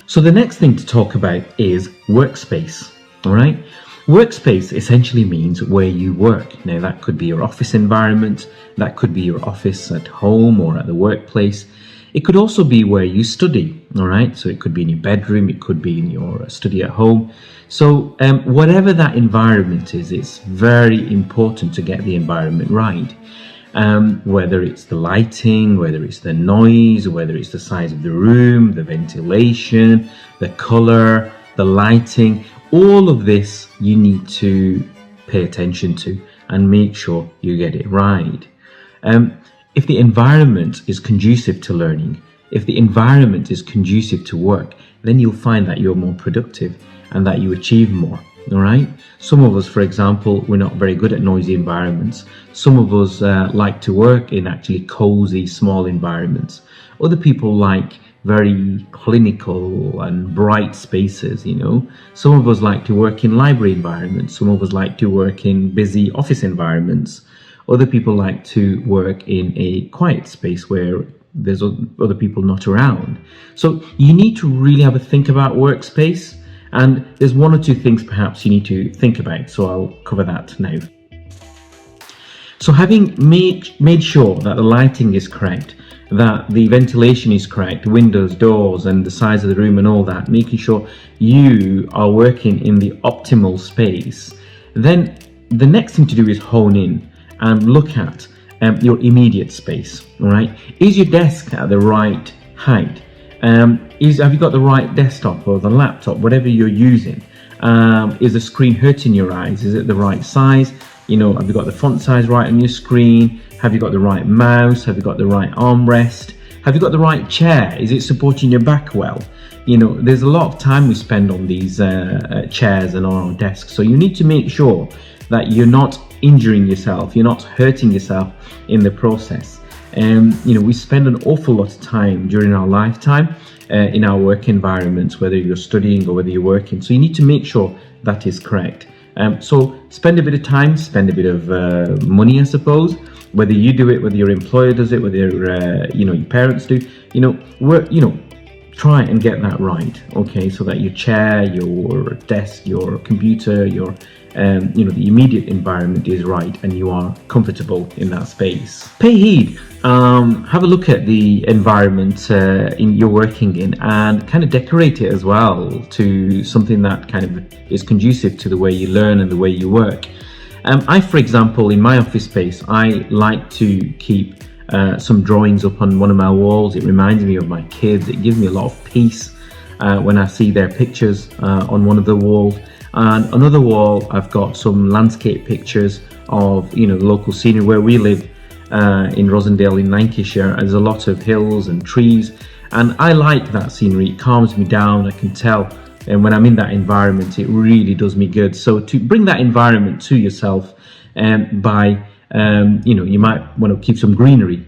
So the next thing to talk about is Workspace, all right? Workspace essentially means where you work. Now that could be your office environment, that could be your office at home or at the workplace. It could also be where you study, all right? So it could be in your bedroom, it could be in your study at home. So whatever that environment is, it's very important to get the environment right. Whether it's the lighting, whether it's the noise, whether it's the size of the room, the ventilation, the color, the lighting, all of this you need to pay attention to and make sure you get it right. If the environment is conducive to learning, if the environment is conducive to work, then you'll find that you're more productive and that you achieve more. All right. Some of us, for example, we're not very good at noisy environments. Some of us like to work in actually cozy, small environments. Other people like very clinical and bright spaces, you know. Some of us like to work in library environments. Some of us like to work in busy office environments. Other people like to work in a quiet space where there's other people not around. So you need to really have a think about Workspace. And there's one or two things perhaps you need to think about, so I'll cover that now. So having made sure that the lighting is correct, that the ventilation is correct, windows, doors, and the size of the room and all that, making sure you are working in the optimal space, then the next thing to do is hone in and look at your immediate space, all right? Is your desk at the right height? Have you got the right desktop or the laptop, whatever you're using? Is the screen hurting your eyes? Is it the right size? You know, have you got the font size right on your screen? Have you got the right mouse? Have you got the right armrest? Have you got the right chair? Is it supporting your back well? You know, there's a lot of time we spend on these chairs and on our desks. So you need to make sure that you're not injuring yourself, you're not hurting yourself in the process. You know, we spend an awful lot of time during our lifetime in our work environments, whether you're studying or whether you're working. So you need to make sure that is correct. So spend a bit of time, spend a bit of money, I suppose. Whether you do it, whether your employer does it, whether your parents do, try and get that right. Okay, so that your chair, your desk, your computer, your the immediate environment is right and you are comfortable in that space. Pay heed. Have a look at the environment you're working in and kind of decorate it as well to something that kind of is conducive to the way you learn and the way you work. I, for example, in my office space, I like to keep some drawings up on one of my walls. It reminds me of my kids. It gives me a lot of peace when I see their pictures on one of the walls. And another wall, I've got some landscape pictures of the local scenery where we live in Rosendale in Lancashire. There's a lot of hills and trees, and I like that scenery. It calms me down. I can tell, and when I'm in that environment, it really does me good. So to bring that environment to yourself by you might want to keep some greenery,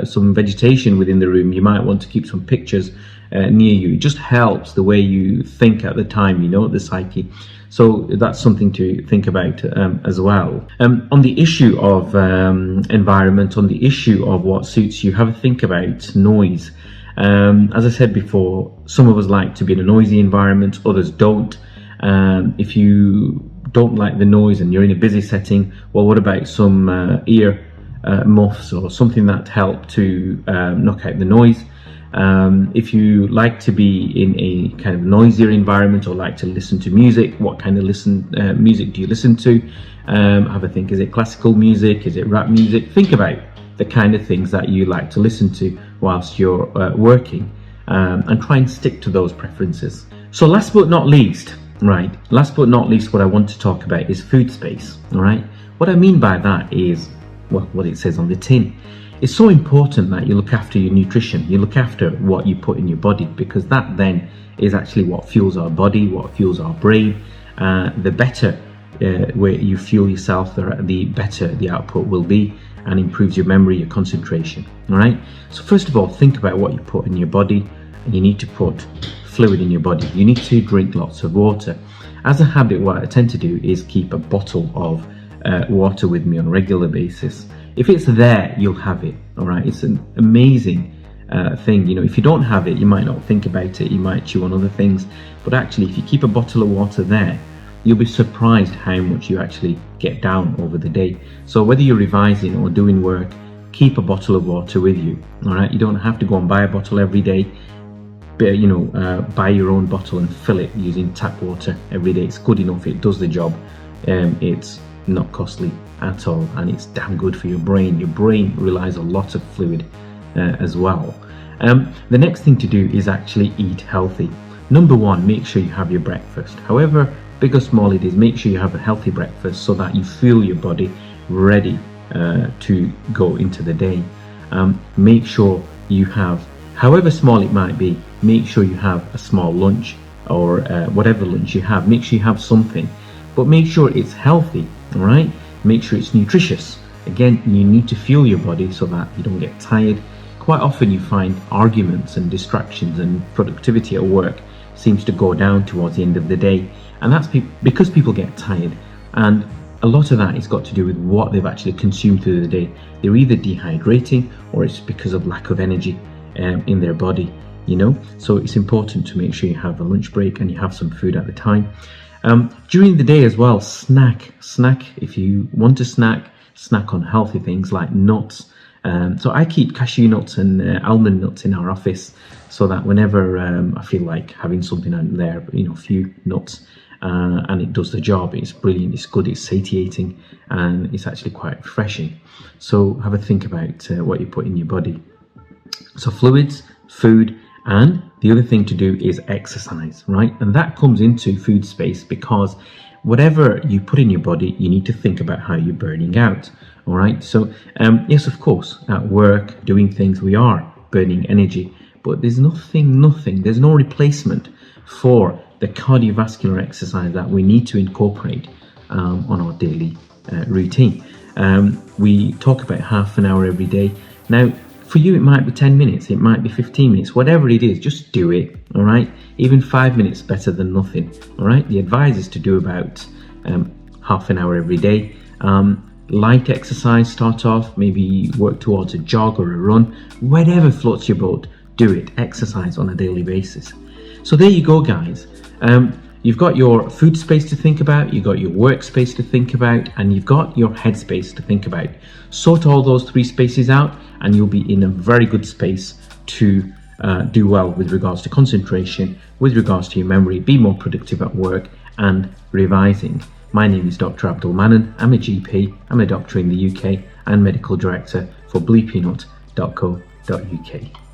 some vegetation within the room. You might want to keep some pictures near you. It just helps the way you think at the time, the psyche. So that's something to think about as well. On the issue of environment, on the issue of what suits you, have a think about noise. As I said before, some of us like to be in a noisy environment, others don't. If you don't like the noise and you're in a busy setting, well, what about some ear muffs or something that help to knock out the noise? If you like to be in a kind of noisier environment or like to listen to music, what kind of music do you listen to? Have a think, is it classical music? Is it rap music? Think about the kind of things that you like to listen to whilst you're working and try and stick to those preferences. So last but not least, what I want to talk about is food space, all right? What I mean by that is what it says on the tin. It's so important that you look after your nutrition, you look after what you put in your body, because that then is actually what fuels our body, what fuels our brain. The better where you fuel yourself, the better the output will be and improves your memory, your concentration, all right? So first of all, think about what you put in your body, and you need to put fluid in your body. You need to drink lots of water. As a habit, what I tend to do is keep a bottle of water with me on a regular basis. If it's there, you'll have it, all right? It's an amazing thing. You know, if you don't have it, you might not think about it, you might chew on other things, but actually if you keep a bottle of water there, you'll be surprised how much you actually get down over the day. So whether you're revising or doing work, keep a bottle of water with you. All right, you don't have to go and buy a bottle every day, but buy your own bottle and fill it using tap water every day. It's good enough, it does the job. It's not costly at all, and it's damn good for your brain. Your brain relies a lot of fluid as well. The next thing to do is actually eat healthy. Number one, make sure you have your breakfast. However big or small it is, make sure you have a healthy breakfast so that you feel your body ready to go into the day. Make sure you have, however small it might be, make sure you have a small lunch, or whatever lunch you have, make sure you have something, but make sure it's healthy. All right, make sure it's nutritious. Again, you need to fuel your body so that you don't get tired. Quite often you find arguments and distractions and productivity at work seems to go down towards the end of the day, and that's because people get tired, and a lot of that has got to do with what they've actually consumed through the day. They're either dehydrating or it's because of lack of energy in their body, you know. So it's important to make sure you have a lunch break and you have some food at the time. During the day as well, snack if you want to snack on healthy things like nuts. So I keep cashew nuts and almond nuts in our office, so that whenever I feel like having something out there, a few nuts, and it does the job. It's brilliant, it's good, it's satiating, and it's actually quite refreshing. So have a think about what you put in your body. So fluids, food, and the other thing to do is exercise, right? And that comes into food space, because whatever you put in your body, you need to think about how you're burning out. All right, so yes, of course, at work, doing things, we are burning energy, but there's there's no replacement for the cardiovascular exercise that we need to incorporate on our daily routine. We talk about half an hour every day. Now, for you, it might be 10 minutes, it might be 15 minutes, whatever it is, just do it, all right? Even 5 minutes better than nothing, all right? The advice is to do about half an hour every day. Light exercise, start off, maybe work towards a jog or a run, whatever floats your boat, do it, exercise on a daily basis. So there you go, guys. You've got your food space to think about, you've got your workspace to think about, and you've got your headspace to think about. Sort all those three spaces out and you'll be in a very good space to do well with regards to concentration, with regards to your memory, be more productive at work and revising. My name is Dr. Abdul Mannan. I'm a GP, I'm a doctor in the UK and medical director for bluepeanut.co.uk.